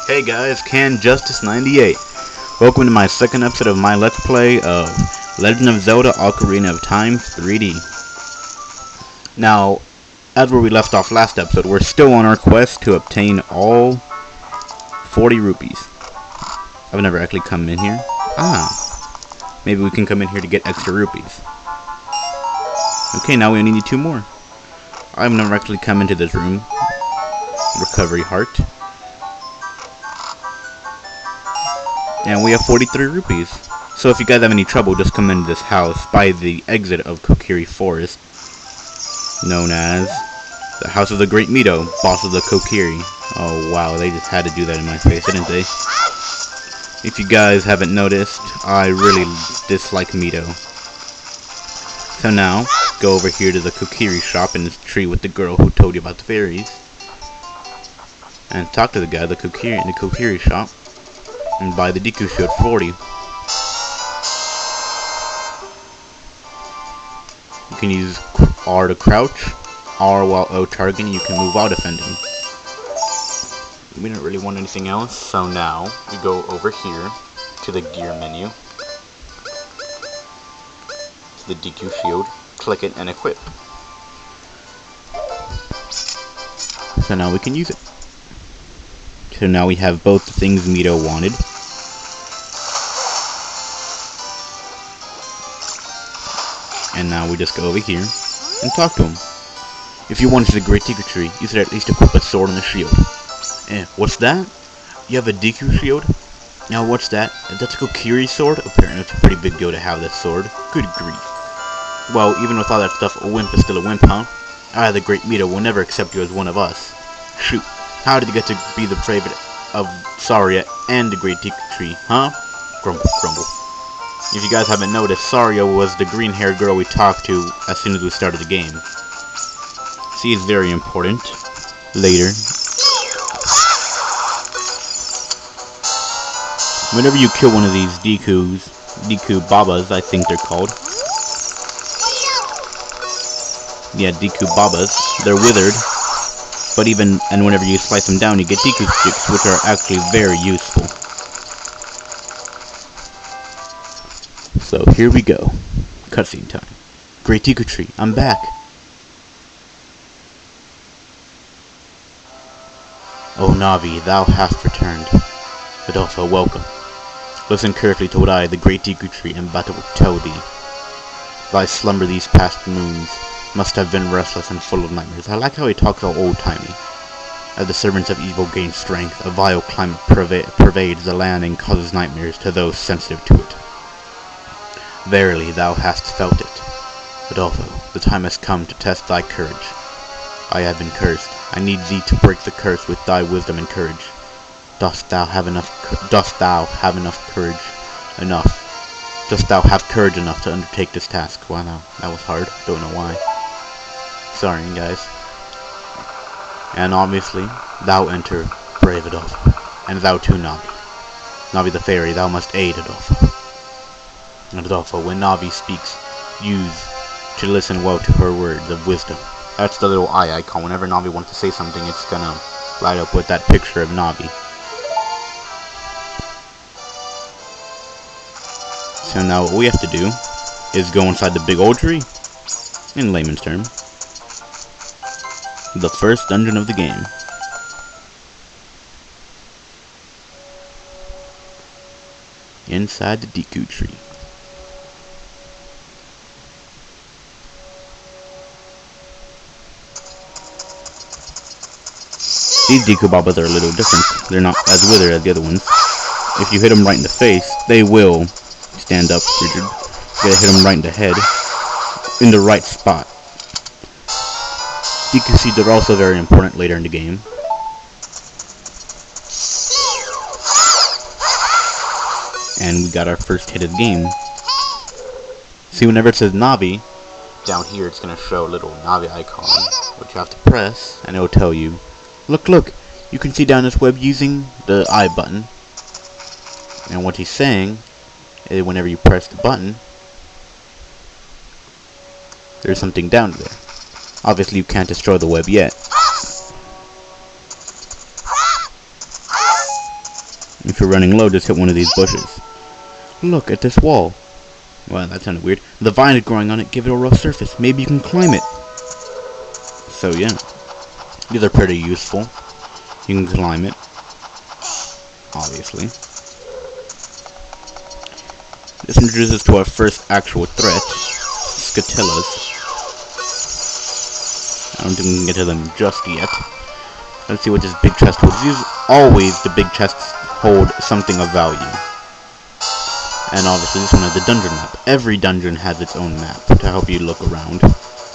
Hey guys, Can Justice 98. Welcome to my second episode of my Let's Play of Legend of Zelda Ocarina of Time 3D. Now, as where we left off last episode, we're still on our quest to obtain all 40 rupees. I've never actually come in here. Maybe we can come in here to get extra rupees. Okay, now we only need 2 more. I've never actually come into this room. Recovery heart. And we have 43 rupees. So if you guys have any trouble, just come into this house by the exit of Kokiri Forest, known as the House of the Great Mito, boss of the Kokiri. Oh wow, they just had to do that in my face, didn't they? If you guys haven't noticed, I really dislike Mito. So now, go over here to the Kokiri shop in this tree with the girl who told you about the fairies. And talk to the guy in the Kokiri shop. And buy the Deku Shield for 40. You can use R to crouch, R while O targeting, you can move while defending. We don't really want anything else, so now we go over here to the gear menu, to the Deku Shield, click it and equip. So now we can use it. So now we have both the things Mito wanted. And now we just go over here and talk to him. If you wanted the Great Deku Tree, you should at least equip a sword and a shield. What's that? You have a Deku Shield? Now what's that? That's a Kokiri sword? Apparently it's a pretty big deal to have this sword. Good grief. Well, even with all that stuff, a wimp is still a wimp, huh? The Great Mito will never accept you as one of us. Shoot. How did you get to be the favorite of Saria and the Great Deku Tree, huh? Grumble, grumble. If you guys haven't noticed, Saria was the green-haired girl we talked to as soon as we started the game. She is very important. Later. Whenever you kill one of these Deku Babas, I think they're called. Yeah, Deku Babas. They're withered. But whenever you slice them down, you get Deku sticks, which are actually very useful. So here we go. Cutscene time. Great Deku Tree, I'm back. O Navi, thou hast returned. Adolfo, welcome. Listen carefully to what I, the Great Deku Tree, am about to tell thee. Thy slumber these past moons must have been restless and full of nightmares. I like how he talks all old-timey. As the servants of evil gain strength, a vile climate pervades the land and causes nightmares to those sensitive to it. Verily, thou hast felt it. Adolfo, the time has come to test thy courage. I have been cursed. I need thee to break the curse with thy wisdom and courage. Dost thou have courage enough to undertake this task? Wow, no, that was hard. Don't know why. Sorry, guys. And obviously, thou enter, brave Adolfo. And thou too, Navi. Navi the fairy, thou must aid Adolfo. And Adolfo, when Navi speaks, use to listen well to her words of wisdom. That's the little eye icon. Whenever Navi wants to say something, it's gonna light up with that picture of Navi. So now what we have to do is go inside the big old tree, in layman's term. The first dungeon of the game. Inside the Deku Tree. These Deku Babas are a little different. They're not as withered as the other ones. If you hit them right in the face, they will stand up, Richard. You gotta hit them right in the head. In the right spot. Deku Seeds are also very important later in the game. And we got our first hit of the game. See, whenever it says Navi, down here it's gonna show a little Navi icon, which you have to press, and it'll tell you, look, you can see down this web using the I button. And what he's saying is whenever you press the button, there's something down there. Obviously you can't destroy the web yet. If you're running low, just hit one of these bushes. Look at this wall. Well, that sounded weird. The vine is growing on it. Give it a rough surface. Maybe you can climb it. So yeah, these are pretty useful. You can climb it, obviously. This introduces us to our first actual threat, Skatellas. I don't think we can get to them just yet. Let's see what this big chest holds. Always the big chests hold something of value. And obviously this one has the dungeon map. Every dungeon has its own map to help you look around.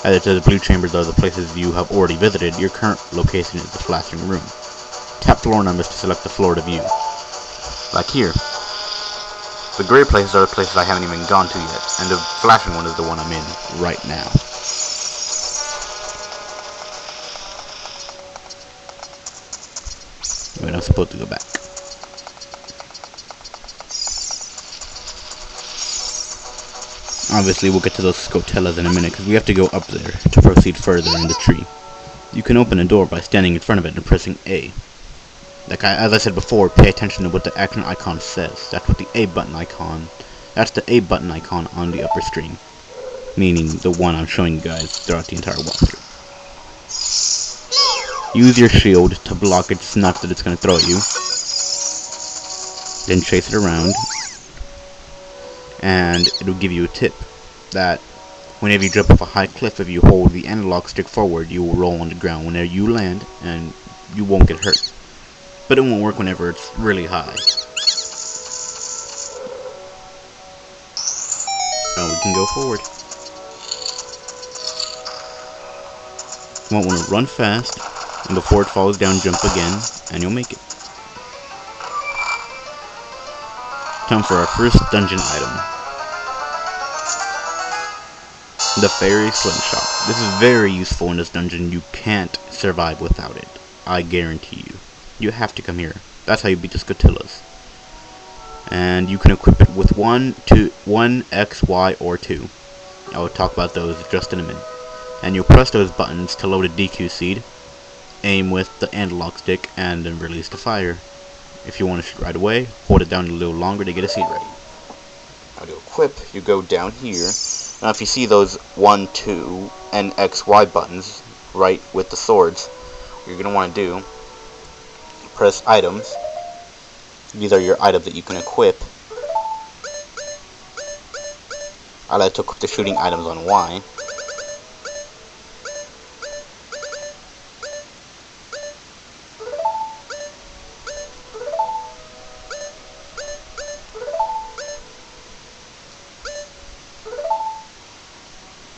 As it says, blue chambers are the places you have already visited. Your current location is the flashing room. Tap floor numbers to select the floor to view. Like here. The gray places are the places I haven't even gone to yet, and the flashing one is the one I'm in right now. Wait, I'm supposed to go back. Obviously, we'll get to those Skatellas in a minute, because we have to go up there to proceed further in the tree. You can open a door by standing in front of it and pressing A. As I said before, pay attention to what the action icon says. That's what the A button icon. That's the A button icon on the upper screen, meaning the one I'm showing you guys throughout the entire walkthrough. Use your shield to block its nuts that it's going to throw at you. Then chase it around, and it'll give you a tip that whenever you jump off a high cliff, if you hold the analog stick forward, you will roll on the ground whenever you land, and you won't get hurt. But it won't work whenever it's really high. Now we can go forward. You won't want to run fast, and before it falls down, jump again, and you'll make it. Time for our first dungeon item. The Fairy Slingshot. This is very useful in this dungeon. You can't survive without it. I guarantee you. You have to come here. That's how you beat the Skatellas. And you can equip it with 1, X, Y, or 2. I will talk about those just in a minute. And you'll press those buttons to load a DQ seed, aim with the analog stick, and then release the fire. If you want to shoot right away, hold it down a little longer to get a seed ready. Now to equip, you go down here. Now if you see those 1, 2, and X, Y buttons right with the swords, what you're going to want to do, press items. These are your items that you can equip. I like to equip the shooting items on Y.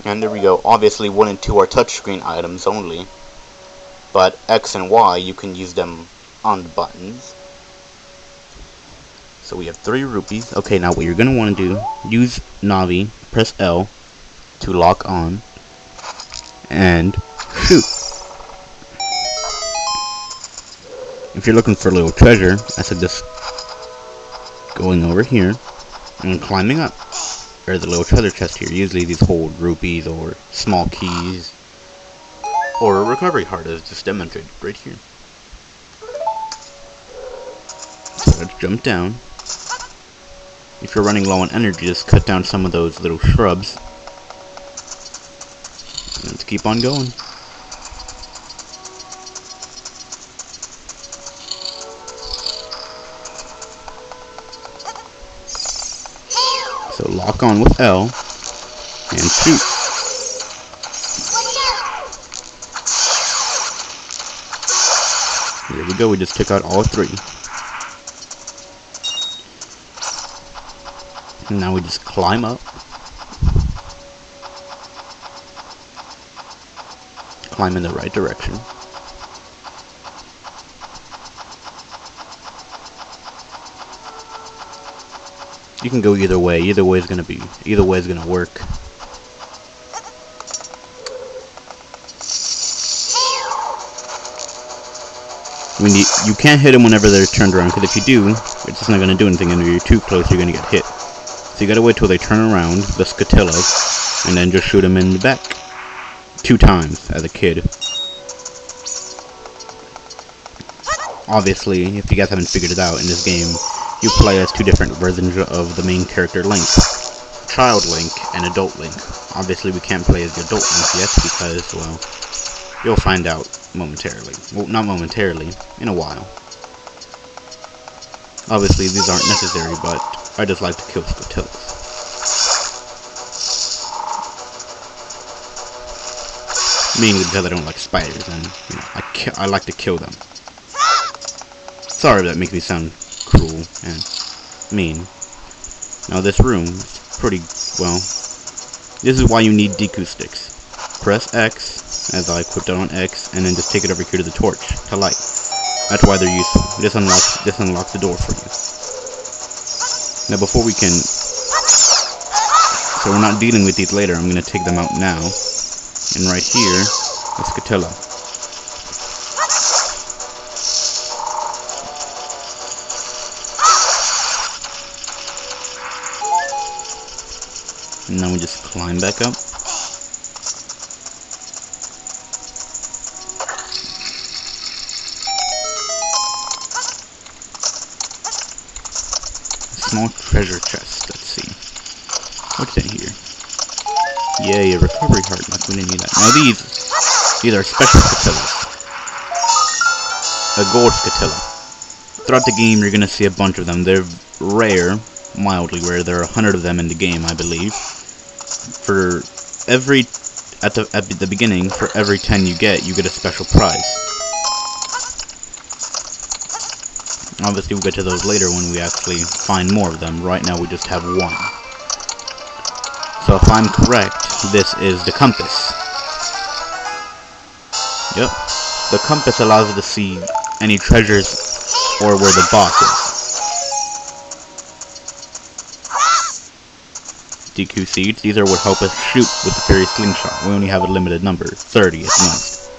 And there we go. Obviously 1 and 2 are touchscreen items only, but X and Y, you can use them on the buttons. So we have 3 rupees. Okay, now what you're going to want to do, use Navi, press L to lock on, and shoot. If you're looking for a little treasure, I suggest going over here and climbing up. There's a little treasure chest here. Usually these hold rupees or small keys or a recovery heart, as just demonstrated right here. So let's jump down. If you're running low on energy, just cut down some of those little shrubs. Let's keep on going. So lock on with L and shoot. There we go, we just took out all 3. And now we just climb up. Climb in the right direction. You can go either way. Either way is gonna work. You can't hit them whenever they're turned around, because if you do, it's just not gonna do anything, and if you're too close, you're gonna get hit. So you gotta wait till they turn around, the Skatellas, and then just shoot them in the back. 2 times as a kid. Obviously, if you guys haven't figured it out, in this game, you play as two different versions of the main character Link. Child Link and Adult Link. Obviously, we can't play as the Adult Link yet because, well, you'll find out momentarily. Well, not momentarily, in a while. Obviously, these aren't necessary, but I just like to kill Scotillas. Mainly because I don't like spiders, and you know, I like to kill them. Sorry if that makes me sound cruel and mean. Now this room is pretty, well, this is why you need Deku sticks. Press X, as I put down on X, and then just take it over here to the torch, to light. That's why they're useful. This unlocks the door for you. Now before we can, so we're not dealing with these later, I'm going to take them out now. And right here, a Scatilla. And now we just climb back up. Small treasure chest, let's see. What's in here? Yay, a recovery heart, like we didn't need that. Now these are special Scatillas. A gold Scatilla. Throughout the game you're gonna see a bunch of them. They're rare, mildly rare. There are 100 of them in the game, I believe. For every, at the beginning, for every 10 you get a special prize. Obviously we'll get to those later when we actually find more of them. Right now we just have one. So if I'm correct, this is the compass. Yep. The compass allows you to see any treasures or where the boss is. DQ seeds, these are what help us shoot with the fairy slingshot. We only have a limited number, 30 at most.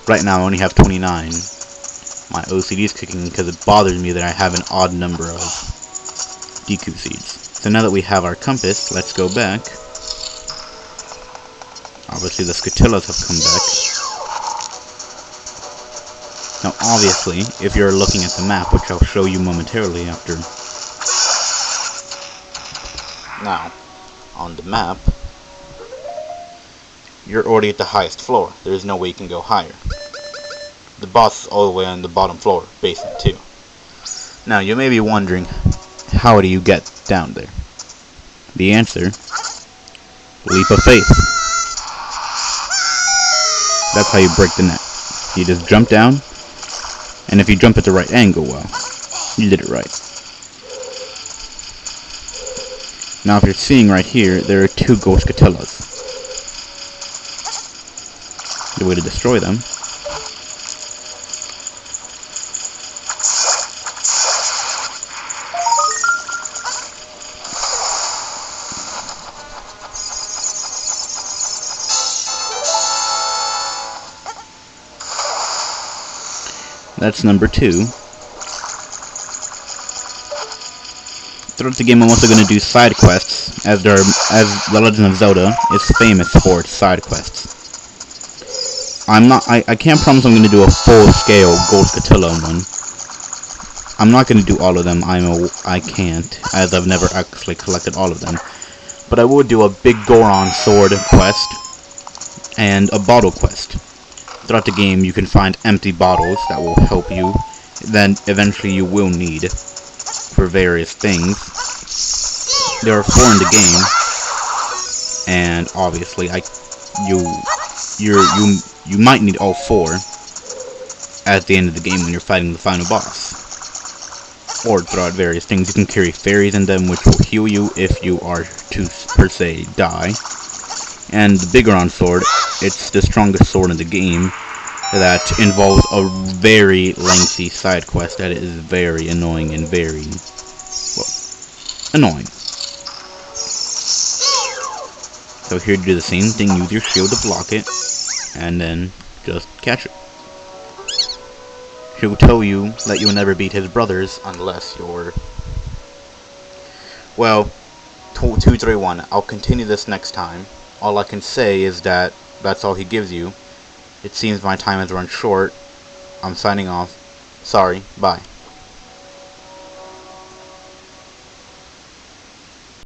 Right now I only have 29. My OCD is kicking because it bothers me that I have an odd number of DQ seeds. So now that we have our compass, let's go back. Obviously the Scatillas have come back. Now obviously, if you're looking at the map, which I'll show you momentarily after. Now, on the map, you're already at the highest floor. There's no way you can go higher. The boss is all the way on the bottom floor, basement 2. Now you may be wondering, how do you get down there? The answer, leap of faith. That's how you break the net. You just jump down, and if you jump at the right angle, well, you did it right. Now if you're seeing right here, there are 2 ghost Scatillas. The way to destroy them . That's number 2. Throughout the game I'm also going to do side quests, as the Legend of Zelda is famous for its side quests. I can't promise I'm going to do a full-scale Gold Scatilla one. I'm not going to do all of them, I can't, as I've never actually collected all of them. But I will do a big Goron sword quest, and a bottle quest. Throughout the game you can find empty bottles that will help you, then eventually you will need for various things. There are 4 in the game, and obviously you might need all 4 at the end of the game when you're fighting the final boss. Or throughout various things. You can carry fairies in them which will heal you if you are to, per se, die. And the Bigoron sword, it's the strongest sword in the game that involves a very lengthy side quest that is very annoying and very, well, annoying. So here to do the same thing, use your shield to block it, and then just catch it. He'll tell you that you'll never beat his brothers unless you're, well, 231. I'll continue this next time. All I can say is that that's all he gives you. It seems my time has run short, I'm signing off. Sorry, bye.